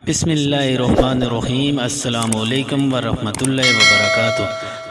بسم اللہ الرحمن الرحیم۔ السلام علیکم ورحمۃ اللہ وبرکاتہ۔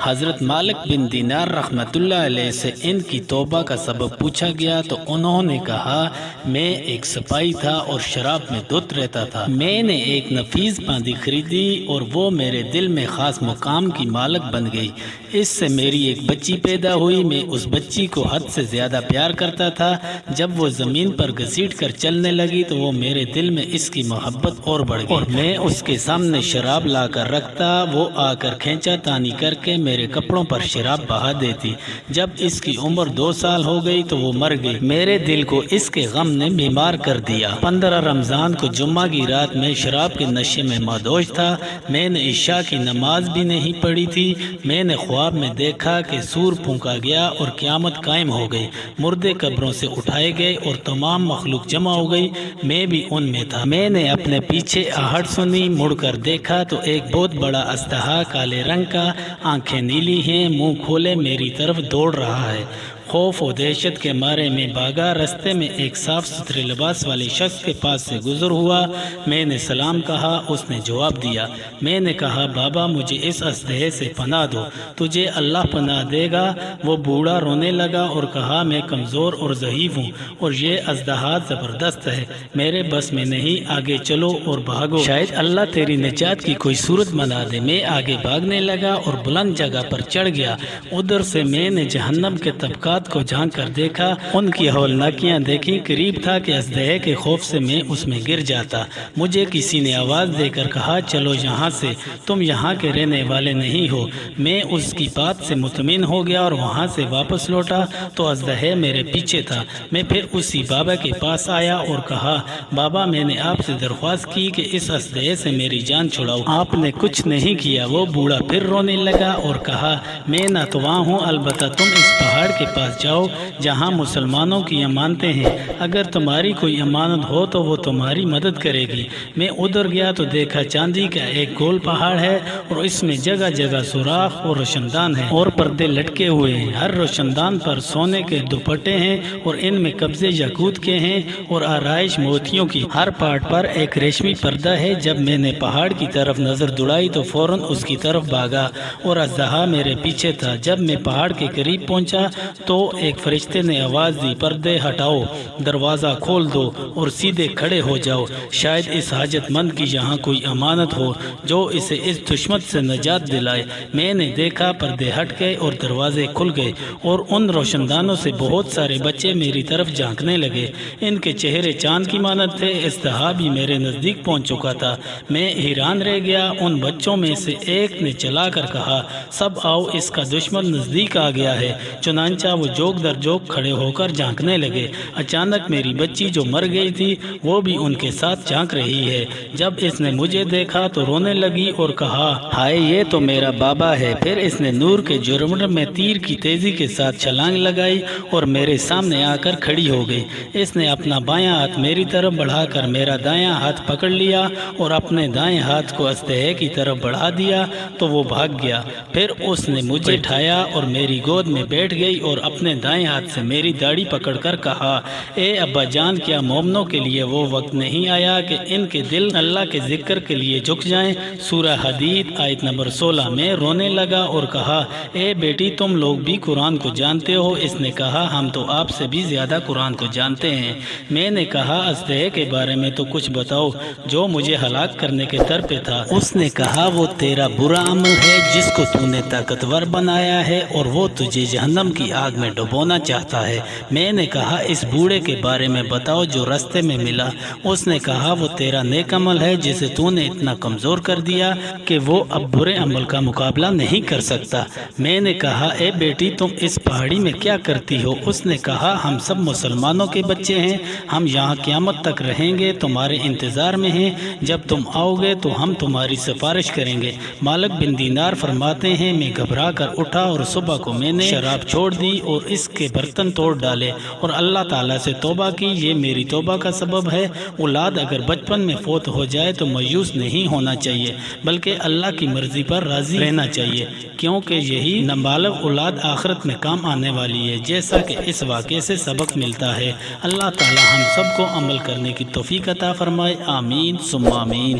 حضرت مالک بن دینار رحمۃ اللہ علیہ سے ان کی توبہ کا سبب پوچھا گیا تو انہوں نے کہا، میں ایک سپاہی تھا اور شراب میں دھت رہتا تھا۔ میں نے ایک نفیس باندی خریدی اور وہ میرے دل میں خاص مقام کی مالک بن گئی۔ اس سے میری ایک بچی پیدا ہوئی۔ میں اس بچی کو حد سے زیادہ پیار کرتا تھا۔ جب وہ زمین پر گھسیٹ کر چلنے لگی تو وہ میرے دل میں اس کی محبت اور بڑھ گئی اور میں اس کے سامنے شراب لا کر رکھتا، وہ آ کر کھینچا تانی کر کے میرے کپڑوں پر شراب بہا دیتی۔ جب اس کی عمر 2 سال ہو گئی تو وہ مر گئی۔ میرے دل کو اس کے غم نے بیمار کر دیا۔ 15 رمضان کو جمعہ کی رات میں شراب کے نشے میں مادوش تھا۔ میں نے عشاء کی نماز بھی نہیں پڑھی تھی۔ میں نے خواب میں دیکھا کہ سور پھونکا گیا اور قیامت قائم ہو گئی۔ مردے قبروں سے اٹھائے گئے اور تمام مخلوق جمع ہو گئی، میں بھی ان میں تھا۔ میں نے اپنے پیچھے آہٹ سنی، مڑ کر دیکھا تو ایک بہت بڑا اژدہا کالے رنگ کا، آنکھیں نیلی ہیں، منہ کھولے میری طرف دوڑ رہا ہے۔ خوف و دہشت کے مارے میں بھاگا۔ رستے میں ایک صاف ستھرے لباس والے شخص کے پاس سے گزر ہوا۔ میں نے سلام کہا، اس نے جواب دیا۔ میں نے کہا، بابا مجھے اس اژدہے سے پناہ دو، تجھے اللہ پناہ دے گا۔ وہ بوڑھا رونے لگا اور کہا، میں کمزور اور ضعیف ہوں اور یہ اژدہا زبردست ہے، میرے بس میں نہیں، آگے چلو اور بھاگو، شاید اللہ تیری نجات کی کوئی صورت بنا دے۔ میں آگے بھاگنے لگا اور بلند جگہ پر چڑھ گیا۔ ادھر سے میں نے جہنم کے طبقات کو جھانک کر دیکھا، ان کی ہولناکیاں دیکھی۔ قریب تھا کہ اژدہے کے خوف سے میں اس میں گر جاتا۔ مجھے کسی نے آواز دے کر کہا، چلو یہاں سے، تم یہاں کے رہنے والے نہیں ہو۔ میں اس کی بات سے مطمئن ہو گیا اور وہاں سے واپس لوٹا تو اژدہے میرے پیچھے تھا۔ میں پھر اسی بابا کے پاس آیا اور کہا، بابا میں نے آپ سے درخواست کی کہ اس اژدہے سے میری جان چھڑاؤ، آپ نے کچھ نہیں کیا۔ وہ بوڑھا پھر رونے لگا اور کہا، میں ناتواں ہوں، البتہ تم اس پہاڑ کے پاس جاؤ جہاں مسلمانوں کی امانتیں ہیں، اگر تمہاری کوئی امانت ہو تو وہ تمہاری مدد کرے گی۔ میں ادھر گیا تو دیکھا چاندی کا ایک گول پہاڑ ہے اور اس میں جگہ جگہ سوراخ اور روشندان ہیں اور پردے لٹکے ہوئے ہیں۔ ہر روشندان پر سونے کے دوپٹے ہیں اور ان میں قبضے یاقوت کے ہیں اور آرائش موتیوں کی۔ ہر پہاڑ پر ایک ریشمی پردہ ہے۔ جب میں نے پہاڑ کی طرف نظر دوڑائی تو فوراً اس کی طرف بھاگا اور اژدہا میرے پیچھے تھا۔ جب میں پہاڑ کے قریب پہنچا تو ایک فرشتے نے آواز دی، پردے ہٹاؤ، دروازہ کھول دو اور سیدھے کھڑے ہو جاؤ، شاید اس حاجت مند کی یہاں کوئی امانت ہو جو اسے اس دشمن سے نجات دلائے۔ میں نے دیکھا پردے ہٹ گئے اور دروازے کھل گئے اور ان روشندانوں سے بہت سارے بچے میری طرف جھانکنے لگے۔ ان کے چہرے چاند کی مانند تھے۔ اژدہا بھی میرے نزدیک پہنچ چکا تھا۔ میں حیران رہ گیا۔ ان بچوں میں سے ایک نے چلا کر کہا، سب آؤ، اس کا دشمن نزدیک آ گیا ہے۔ چنانچہ وہ جوک در جوک کھڑے ہو کر جھانکنے لگے۔ اچانک میری بچی جو مر گئی تھی وہ بھی ان کے ساتھ جھانک رہی ہے۔ جب اس نے مجھے دیکھا تو رونے لگی اور کہا، ہائے یہ تو میرا بابا ہے۔ پھر اس نے نور کے جھرمٹ میں تیر کی تیزی کے ساتھ چھلانگ لگائی اور میرے سامنے آ کر کھڑی ہو گئی۔ اس نے اپنا بایاں ہاتھ میری طرف بڑھا کر میرا دایاں ہاتھ پکڑ لیا اور اپنے دائیں ہاتھ کو اژدہے کی طرف بڑھا دیا تو وہ بھاگ گیا۔ پھر اس نے مجھے اٹھایا اور میری گود میں بیٹھ گئی اور اپنے دائیں ہاتھ سے میری داڑھی پکڑ کر کہا، اے ابا جان، کیا مومنوں کے لیے وہ وقت نہیں آیا کہ ان کے دل اللہ کے ذکر کے لیے جھک جائیں؟ سورہ حدید آیت نمبر 16۔ میں رونے لگا اور کہا، اے بیٹی تم لوگ بھی قرآن کو جانتے ہو؟ اس نے کہا، ہم تو آپ سے بھی زیادہ قرآن کو جانتے ہیں۔ میں نے کہا، اژدہے کے بارے میں تو کچھ بتاؤ جو مجھے ہلاک کرنے کے در پہ تھا۔ اس نے کہا، وہ تیرا برا عمل ہے جس کو تو نے طاقتور بنایا ہے اور وہ تجھے جہنم کی آگ میں ڈبونا چاہتا ہے۔ میں نے کہا، اس بوڑھے کے بارے میں بتاؤ جو رستے میں ملا۔ اس نے کہا، وہ تیرا نیک عمل ہے جسے تو نے اتنا کمزور کر دیا کہ وہ اب برے عمل کا مقابلہ نہیں کر سکتا۔ میں نے کہا، اے بیٹی تم اس پہاڑی میں کیا کرتی ہو؟ اس نے کہا، ہم سب مسلمانوں کے بچے ہیں، ہم یہاں قیامت تک رہیں گے، تمہارے انتظار میں ہیں، جب تم آؤ گے تو ہم تمہاری سفارش کریں گے۔ مالک بن دینار فرماتے ہیں، میں گھبرا کر اٹھا اور صبح کو میں نے شراب چھوڑ دی اور اور اس کے برتن توڑ ڈالے اور اللہ تعالیٰ سے توبہ کی، یہ میری توبہ کا سبب ہے۔ اولاد اگر بچپن میں فوت ہو جائے تو مایوس نہیں ہونا چاہیے، بلکہ اللہ کی مرضی پر راضی رہنا چاہیے، کیونکہ یہی نابالغ اولاد آخرت میں کام آنے والی ہے، جیسا کہ اس واقعے سے سبق ملتا ہے۔ اللہ تعالیٰ ہم سب کو عمل کرنے کی توفیق عطا فرمائے، آمین ثم آمین۔